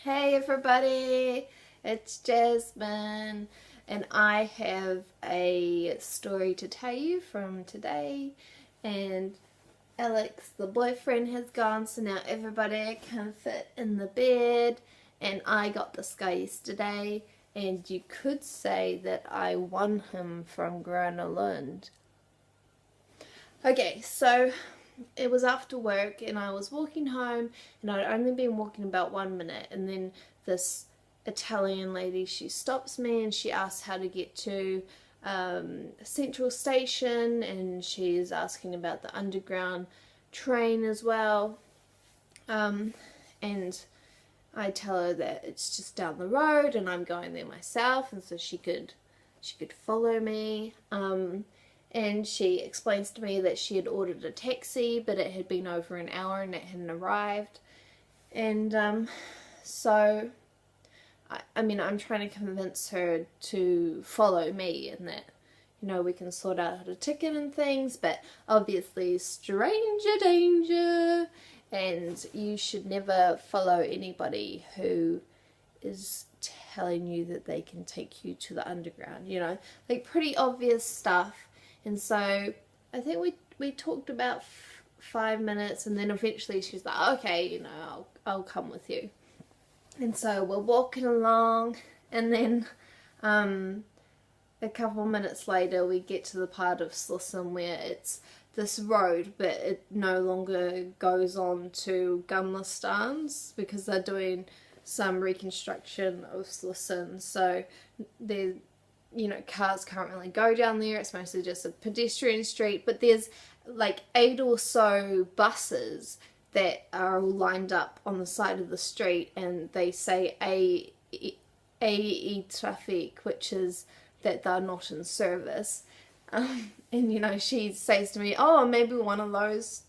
Hey everybody, it's Jasmine and I have a story to tell you from today. And Alex, the boyfriend, has gone, so now everybody can fit in the bed, and I got this guy yesterday, and you could say that I won him from Grona Lund. Okay, so it was after work and I was walking home, and I'd only been walking about 1 minute, and then this Italian lady, she stops me and she asks how to get to Central Station, and she's asking about the underground train as well, and I tell her that it's just down the road and I'm going there myself, and so she could follow me. And she explains to me that she had ordered a taxi, but it had been over an hour and it hadn't arrived. And so, I'm trying to convince her to follow me, and that, we can sort out a ticket and things, but obviously stranger danger, and you should never follow anybody who is telling you that they can take you to the underground, like pretty obvious stuff. And so I think we talked about 5 minutes, and then eventually she's like, okay, I'll come with you. And so we're walking along, and then a couple minutes later we get to the part of Stockholm where it's this road, but it no longer goes on to Gamlestans because they're doing some reconstruction of Stockholm. So they're cars can't really go down there. It's mostly just a pedestrian street, but there's like 8 or so buses that are all lined up on the side of the street, and they say AE traffic, which is that they're not in service. And she says to me, oh, maybe one of those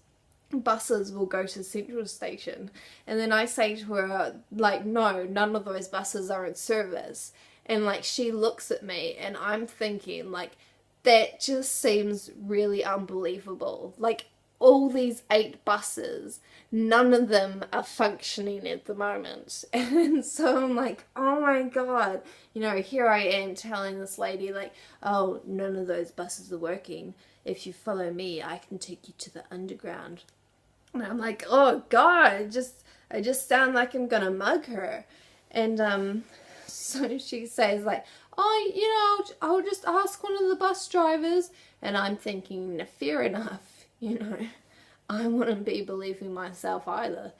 buses will go to Central Station. And then I say to her, like, no, none of those buses are in service. And like, she looks at me, and I'm thinking, like, that just seems really unbelievable. Like, all these 8 buses, none of them are functioning at the moment. And so I'm like, oh my god, here I am telling this lady, like, oh, none of those buses are working. If you follow me, I can take you to the underground. And I'm like, oh god, I just sound like I'm gonna mug her. And so she says, like, oh, I'll just ask one of the bus drivers. And I'm thinking, fair enough, I wouldn't be believing myself either.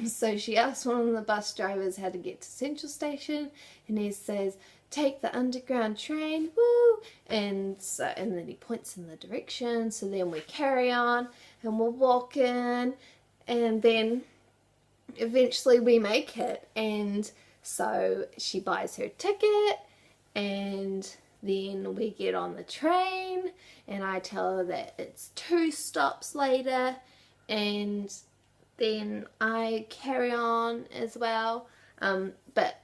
So she asks one of the bus drivers how to get to Central Station, and he says, take the underground train, woo! And then he points in the direction, so then we carry on, and we're walking, and then eventually we make it. And so she buys her ticket, and then we get on the train, and I tell her that it's 2 stops later, and then I carry on as well. But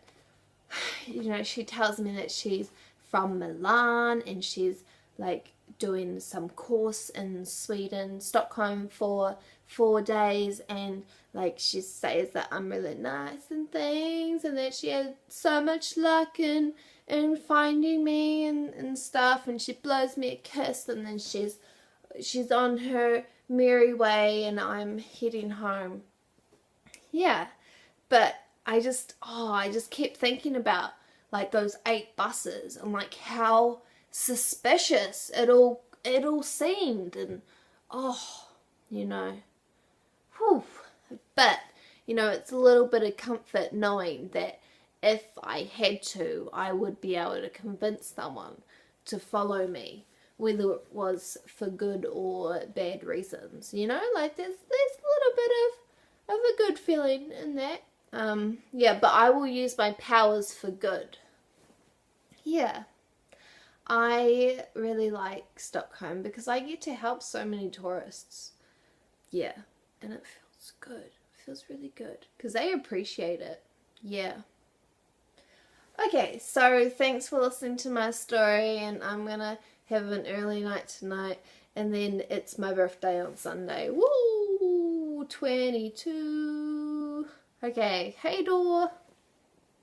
she tells me that she's from Milan, and she's like doing some course in Sweden, Stockholm, for 4 days, and like she says that I'm really nice and things, and that she had so much luck in finding me and stuff, and she blows me a kiss, and then she's on her merry way, and I'm heading home. Yeah, but I just kept thinking about like those 8 buses, and like how suspicious it all seemed, and whew. But it's a little bit of comfort knowing that if I had to, I would be able to convince someone to follow me, whether it was for good or bad reasons. Like there's a little bit of a good feeling in that. Yeah, but I will use my powers for good. Yeah. I really like Stockholm because I get to help so many tourists. Yeah, and it feels good. It feels really good because they appreciate it. Yeah. Okay, so thanks for listening to my story, and I'm gonna have an early night tonight, and then it's my birthday on Sunday. Woo! 22. Okay, hey door.